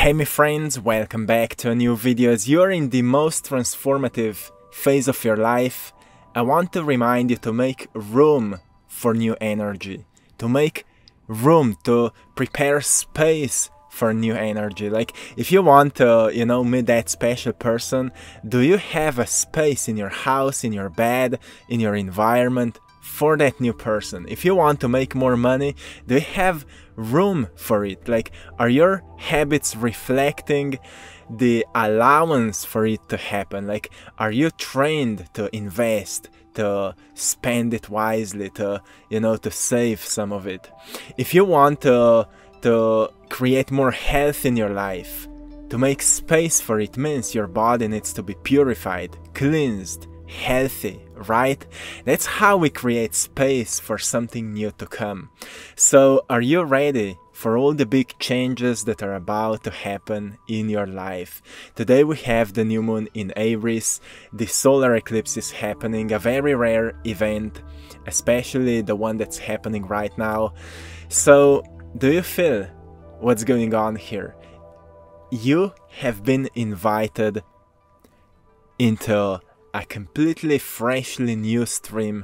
Hey my friends, welcome back to a new video. As you're in the most transformative phase of your life, I want to remind you to make room for new energy, to make room, to prepare space for new energy. Like, if you want to, meet that special person, do you have a space in your house, in your bed, in your environment for that new person? If you want to make more money, do you have room for it? Like, are your habits reflecting the allowance for it to happen? Like, are you trained to invest, to spend it wisely, to save some of it? If you want to create more health in your life, to make space for it means your body needs to be purified, cleansed, healthy, right? That's how we create space for something new to come. So are you ready for all the big changes that are about to happen in your life? Today we have the new moon in Aries, the solar eclipse is happening, a very rare event, especially the one that's happening right now. So do you feel what's going on here? You have been invited into a completely freshly new stream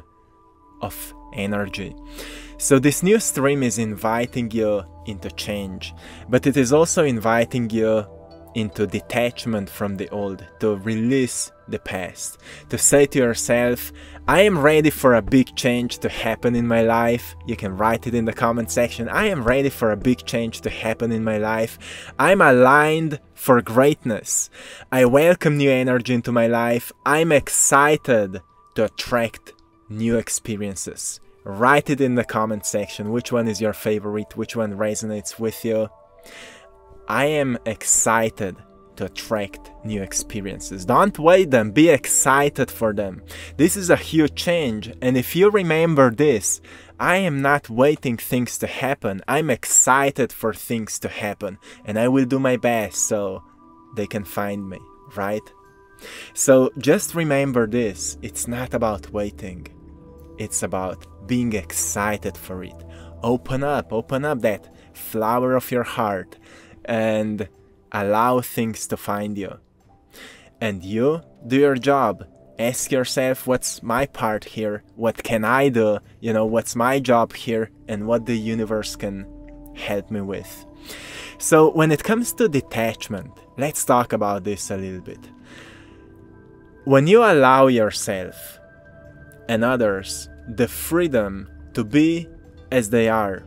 of energy. So this new stream is inviting you into change, but it is also inviting you into detachment from the old, to release the past, to say to yourself, I am ready for a big change to happen in my life. You can write it in the comment section. I am ready for a big change to happen in my life. I'm aligned for greatness. I welcome new energy into my life. I'm excited to attract new experiences. Write it in the comment section. Which one is your favorite? Which one resonates with you? I am excited to attract new experiences. Don't wait them, be excited for them. This is a huge change, and if you remember this, I am not waiting things to happen. I'm excited for things to happen, and I will do my best so they can find me, right? So just remember this, it's not about waiting. It's about being excited for it. Open up that flower of your heart and allow things to find you. And you do your job. Ask yourself, what's my part here? What can I do? What's my job here? And what the universe can help me with. So when it comes to detachment, let's talk about this a little bit. When you allow yourself and others the freedom to be as they are,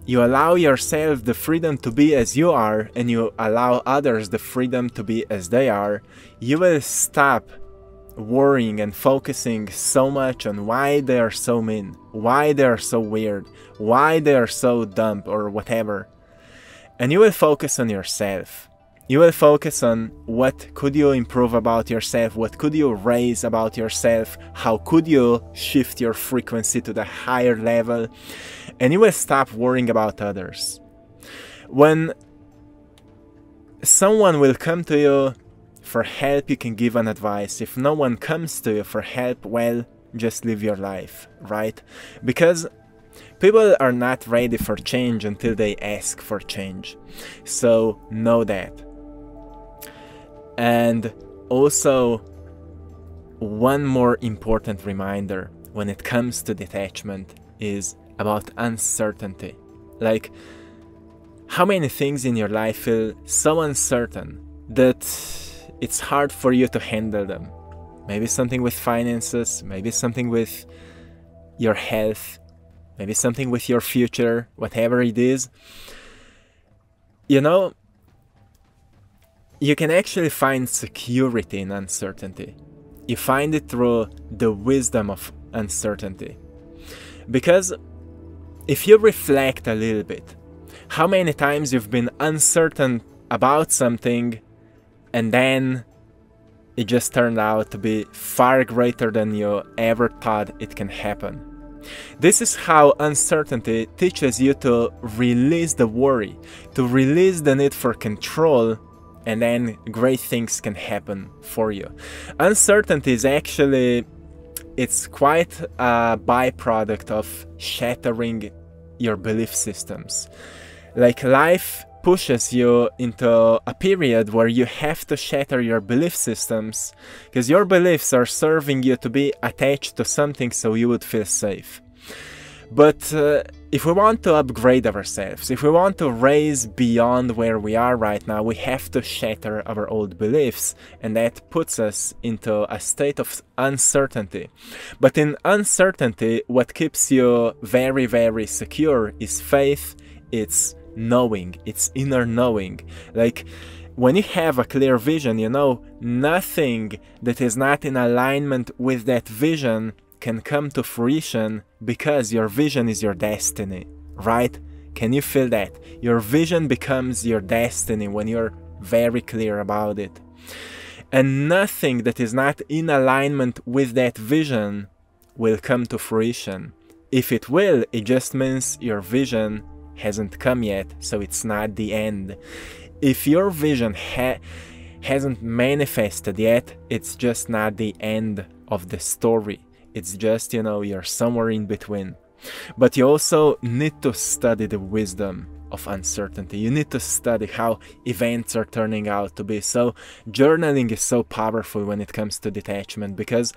you allow yourself the freedom to be as you are, and you allow others the freedom to be as they are, you will stop worrying and focusing so much on why they are so mean, why they are so weird, why they are so dumb or whatever. And you will focus on yourself. You will focus on what could you improve about yourself, what could you raise about yourself, how could you shift your frequency to the higher level, and you will stop worrying about others. When someone will come to you for help, you can give an advice. If no one comes to you for help, well, just live your life, right? Because people are not ready for change until they ask for change. So know that. And also, one more important reminder when it comes to detachment is about uncertainty. Like, how many things in your life feel so uncertain that it's hard for you to handle them? Maybe something with finances, maybe something with your health, maybe something with your future, whatever it is. You can actually find security in uncertainty. You find it through the wisdom of uncertainty. Because if you reflect a little bit, how many times you've been uncertain about something and then it just turned out to be far greater than you ever thought it can happen. This is how uncertainty teaches you to release the worry, to release the need for control, and then great things can happen for you. Uncertainty is actually, it's quite a byproduct of shattering your belief systems. Like, life pushes you into a period where you have to shatter your belief systems, because your beliefs are serving you to be attached to something so you would feel safe. But if we want to upgrade ourselves, if we want to raise beyond where we are right now, we have to shatter our old beliefs, and that puts us into a state of uncertainty. But in uncertainty, what keeps you very, very secure is faith, it's knowing, it's inner knowing. Like, when you have a clear vision, you know nothing that is not in alignment with that vision can come to fruition, because your vision is your destiny, right? Can you feel that? Your vision becomes your destiny when you're very clear about it. And nothing that is not in alignment with that vision will come to fruition. If it will, it just means your vision hasn't come yet, so it's not the end. If your vision hasn't manifested yet, it's just not the end of the story. It's just, you know, you're somewhere in between. But you also need to study the wisdom of uncertainty. You need to study how events are turning out to be. So journaling is so powerful when it comes to detachment, because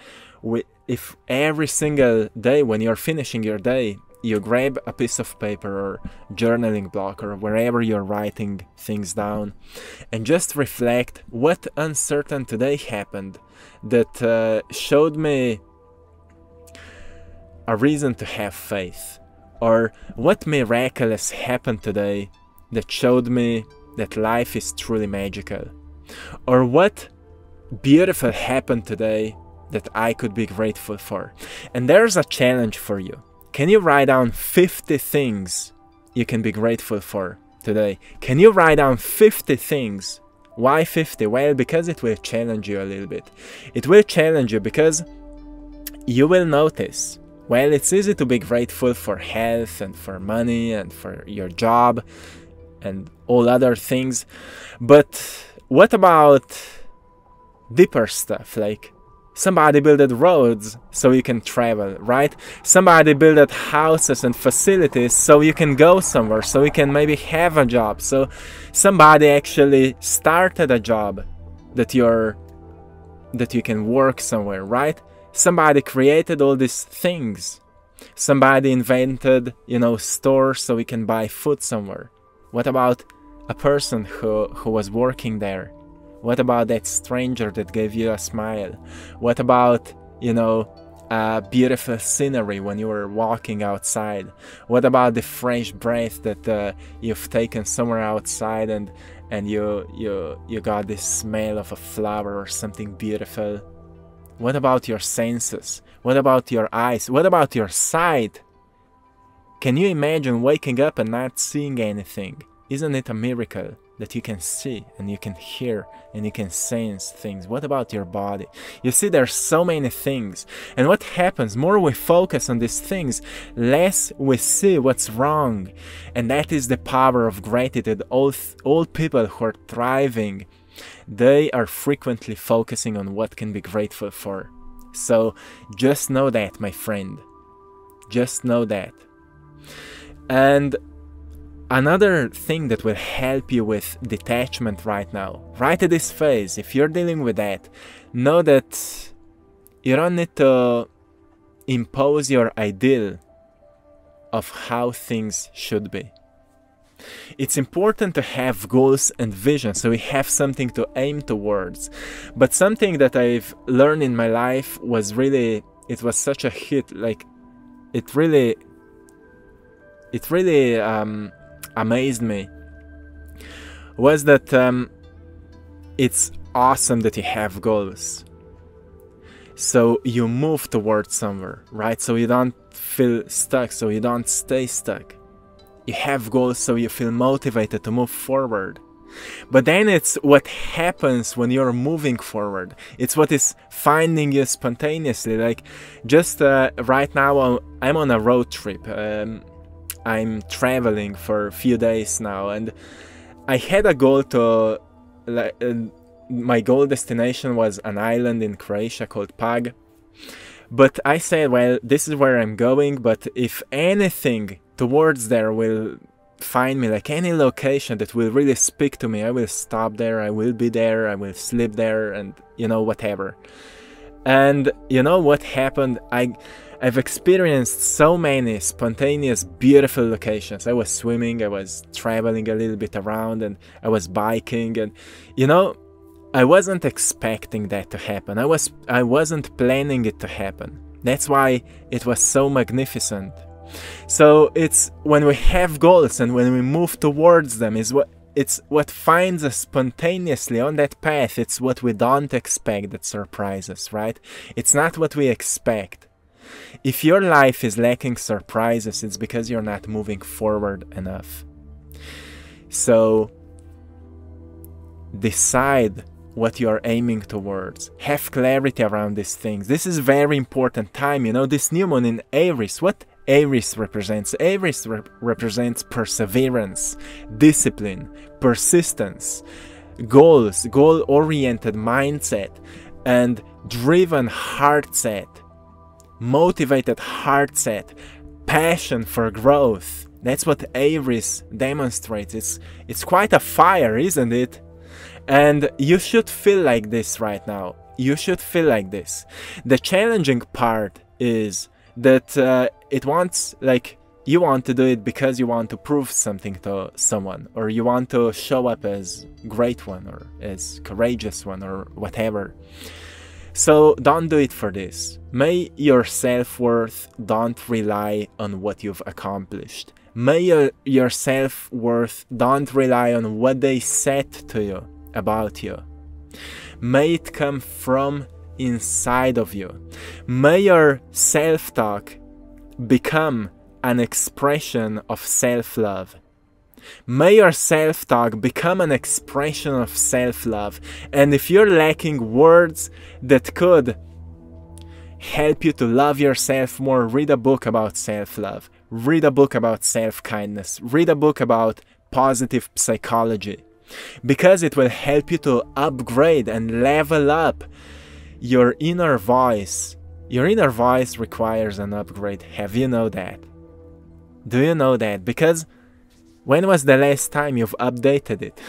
if every single day when you're finishing your day, you grab a piece of paper or journaling block or wherever you're writing things down, and just reflect what uncertain today happened that showed me a reason to have faith, or what miraculous happened today that showed me that life is truly magical, or what beautiful happened today that I could be grateful for. And there's a challenge for you. Can you write down 50 things you can be grateful for today? Can you write down 50 things? Why 50? Well, because it will challenge you a little bit. It will challenge you because you will notice, well, it's easy to be grateful for health and for money and for your job and all other things. But what about deeper stuff, like somebody built roads so you can travel, right? Somebody built houses and facilities so you can go somewhere, so you can maybe have a job. So somebody actually started a job that you can work somewhere, right? Somebody created all these things. Somebody invented, stores so we can buy food somewhere. What about a person who was working there? What about that stranger that gave you a smile? What about, beautiful scenery when you were walking outside? What about the fresh breath that you've taken somewhere outside and you got this smell of a flower or something beautiful? What about your senses? What about your eyes? What about your sight? Can you imagine waking up and not seeing anything? Isn't it a miracle that you can see and you can hear and you can sense things? What about your body? You see, there's so many things. And what happens, more we focus on these things, less we see what's wrong. And that is the power of gratitude. All people who are thriving, they are frequently focusing on what can be grateful for. So just know that, my friend. Just know that. And another thing that will help you with detachment right now, right at this phase, if you're dealing with that, know that you don't need to impose your ideal of how things should be. It's important to have goals and vision, so we have something to aim towards. But something that I've learned in my life was it was such a hit, like it really amazed me, was that it's awesome that you have goals. So you move towards somewhere, right? So you don't feel stuck, so you don't stay stuck. You have goals so you feel motivated to move forward. But then it's what happens when you're moving forward. It's what is finding you spontaneously. Like just right now I'm on a road trip. I'm traveling for a few days now, and I had a goal to... my goal destination was an island in Croatia called Pag. But I said, well, this is where I'm going, but if anything towards there will find me, like any location that will really speak to me, I will stop there, I will be there, I will sleep there, and you know, whatever. And you know what happened? I've experienced so many spontaneous, beautiful locations. I was swimming, I was traveling a little bit around, and I was biking, and you know, I wasn't expecting that to happen. I wasn't planning it to happen. That's why it was so magnificent. So it's when we have goals and when we move towards them it's what finds us spontaneously on that path. It's what we don't expect that surprises, right? It's not what we expect. If your life is lacking surprises, it's because you're not moving forward enough. So decide what you are aiming towards. Have clarity around these things. This is very important time. You know, this new moon in Aries, what Aries represents? Aries represents perseverance, discipline, persistence, goals, goal-oriented mindset, and driven heart set, motivated heart set, passion for growth. That's what Aries demonstrates. It's quite a fire, isn't it? And you should feel like this right now. You should feel like this. The challenging part is that it wants, like, you want to do it because you want to prove something to someone, or you want to show up as great one, or as courageous one, or whatever. So don't do it for this. May your self-worth don't rely on what you've accomplished. May your self-worth don't rely on what they said to you about you. May it come from inside of you. May your self-talk become an expression of self-love. May your self-talk become an expression of self-love. And if you're lacking words that could help you to love yourself more, read a book about self-love. Read a book about self-kindness. Read a book about positive psychology. Because it will help you to upgrade and level up your inner voice. Your inner voice requires an upgrade. Have you know that? Do you know that? Because when was the last time you've updated it?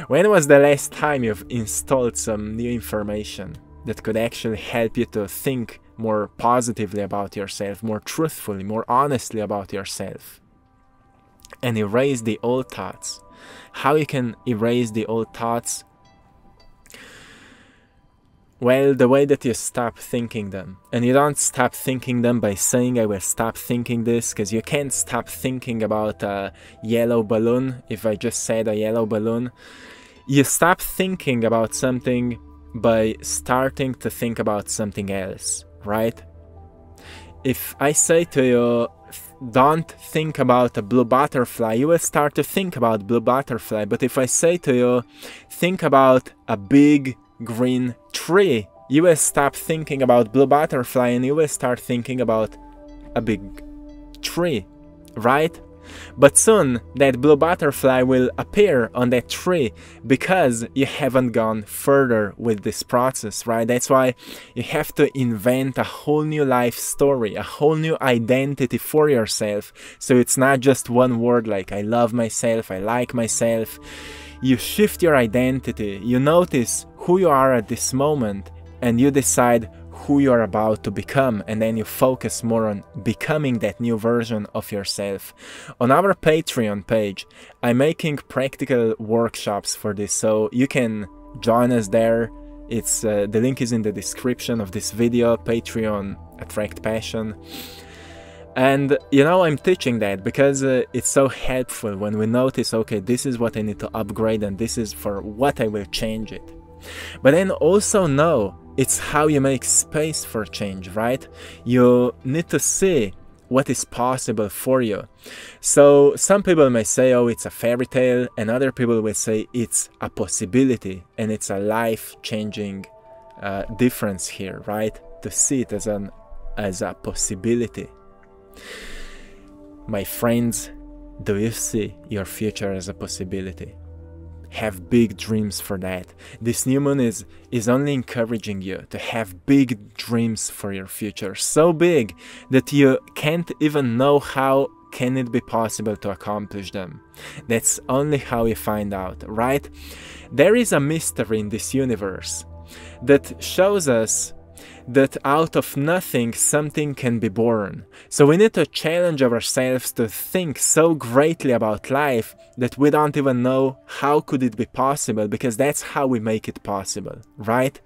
When was the last time you've installed some new information that could actually help you to think more positively about yourself, more truthfully, more honestly about yourself, and erase the old thoughts? How you can erase the old thoughts? Well, the way that you stop thinking them. And you don't stop thinking them by saying, I will stop thinking this, because you can't stop thinking about a yellow balloon if I just said a yellow balloon. You stop thinking about something by starting to think about something else, right? If I say to you, don't think about a blue butterfly, you will start to think about blue butterfly. But if I say to you, think about a big green tree, you will stop thinking about blue butterfly and you will start thinking about a big tree, right? But soon that blue butterfly will appear on that tree because you haven't gone further with this process, right? That's why you have to invent a whole new life story, a whole new identity for yourself. So it's not just one word like I love myself, I like myself. You shift your identity, you notice who you are at this moment, and you decide who you are about to become, and then you focus more on becoming that new version of yourself. On our Patreon page, I'm making practical workshops for this, so you can join us there. It's the link is in the description of this video, Patreon AttractPassion. And you know, I'm teaching that because it's so helpful when we notice, okay, this is what I need to upgrade and this is for what I will change it. But then also know it's how you make space for change, right? You need to see what is possible for you. So some people may say, oh, it's a fairy tale, and other people will say it's a possibility and it's a life-changing difference here, right? To see it as a possibility. My friends, do you see your future as a possibility? Have big dreams for that. This new moon is only encouraging you to have big dreams for your future. So big that you can't even know how can it be possible to accomplish them? That's only how you find out, right? There is a mystery in this universe that shows us that out of nothing something can be born. So we need to challenge ourselves to think so greatly about life that we don't even know how could it be possible, because that's how we make it possible, right?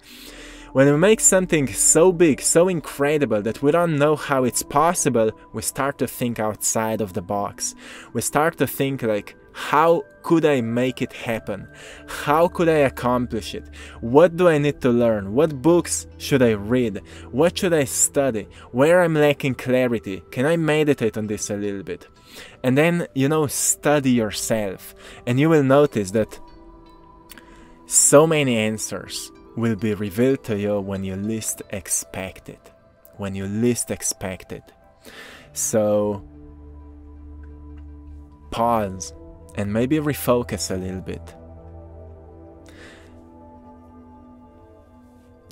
When we make something so big, so incredible that we don't know how it's possible, we start to think outside of the box. We start to think like, how could I make it happen? How could I accomplish it? What do I need to learn? What books should I read? What should I study? Where I'm lacking clarity? Can I meditate on this a little bit? And then, study yourself, and you will notice that so many answers will be revealed to you when you least expect it. When you least expect it. So, pause and maybe refocus a little bit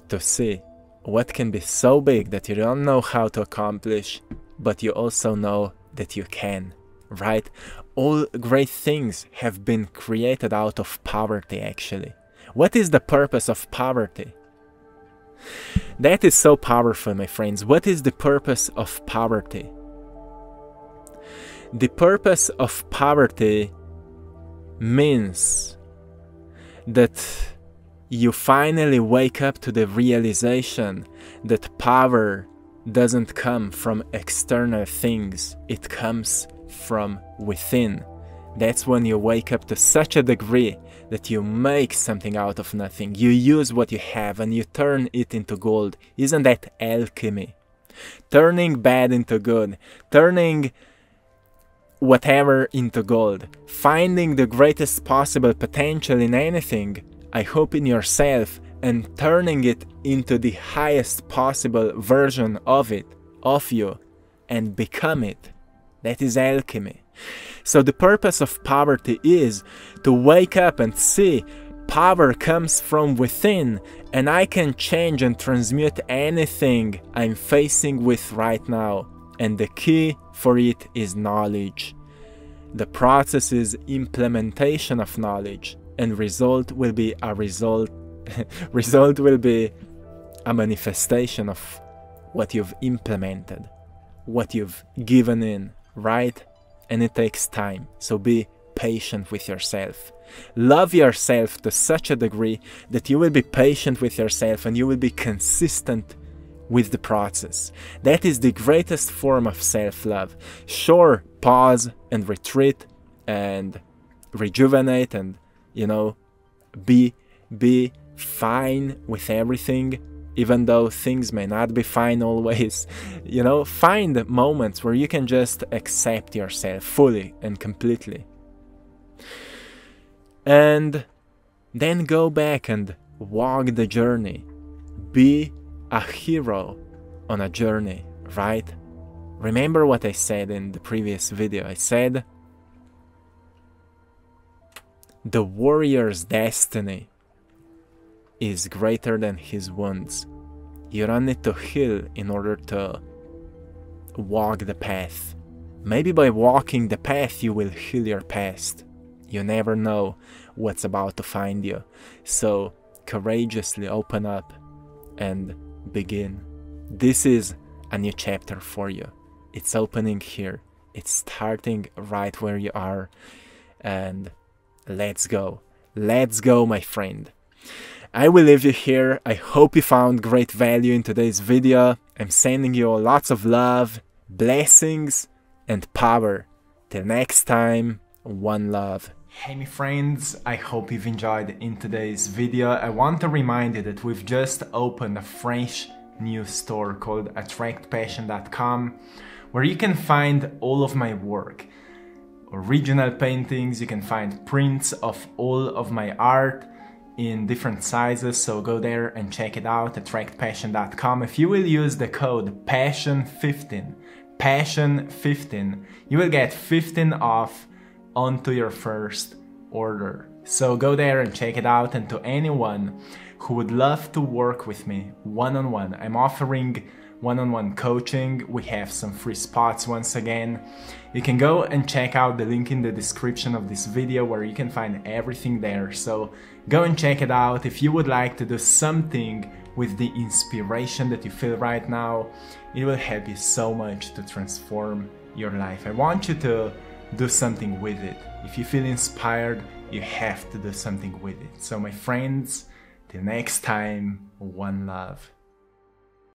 to see what can be so big that you don't know how to accomplish, but you also know that you can, right? All great things have been created out of poverty, actually. What is the purpose of poverty? That is so powerful, my friends. What is the purpose of poverty? The purpose of poverty means that you finally wake up to the realization that power doesn't come from external things, it comes from within. That's when you wake up to such a degree that you make something out of nothing. You use what you have and you turn it into gold. Isn't that alchemy? Turning bad into good, turning whatever into gold, finding the greatest possible potential in anything, I hope in yourself, and turning it into the highest possible version of it, of you, and become it. That is alchemy. So the purpose of poverty is to wake up and see power comes from within, and I can change and transmute anything I'm facing with right now. And the key for it is knowledge. The process is implementation of knowledge, and result will be a result. Result will be a manifestation of what you've implemented, what you've given in, right? And it takes time, so be patient with yourself. Love yourself to such a degree that you will be patient with yourself and you will be consistent with the process. That is the greatest form of self-love. Sure, pause and retreat and rejuvenate and, be fine with everything, even though things may not be fine always. Find moments where you can just accept yourself fully and completely. And then go back and walk the journey. Be a hero on a journey, right? Remember what I said in the previous video. I said, the warrior's destiny is greater than his wounds. You don't need to heal in order to walk the path. Maybe by walking the path you will heal your past. You never know what's about to find you. So courageously open up and begin. This is a new chapter for you. It's opening here. It's starting right where you are. And let's go. Let's go, my friend. I will leave you here. I hope you found great value in today's video. I'm sending you lots of love, blessings, and power. Till next time, one love. Hey my friends, I hope you've enjoyed in today's video. I want to remind you that we've just opened a fresh new store called AttractPassion.com, where you can find all of my work. Original paintings, you can find prints of all of my art in different sizes, so go there and check it out, AttractPassion.com. If you will use the code PASSION15, PASSION15, you will get 15 off onto your first order. So go there and check it out. And to anyone who would love to work with me one-on-one. I'm offering one-on-one coaching. We have some free spots once again. You can go and check out the link in the description of this video where you can find everything there. So go and check it out. If you would like to do something with the inspiration that you feel right now, it will help you so much to transform your life. I want you to do something with it. If you feel inspired, you have to do something with it. So my friends, till next time, one love.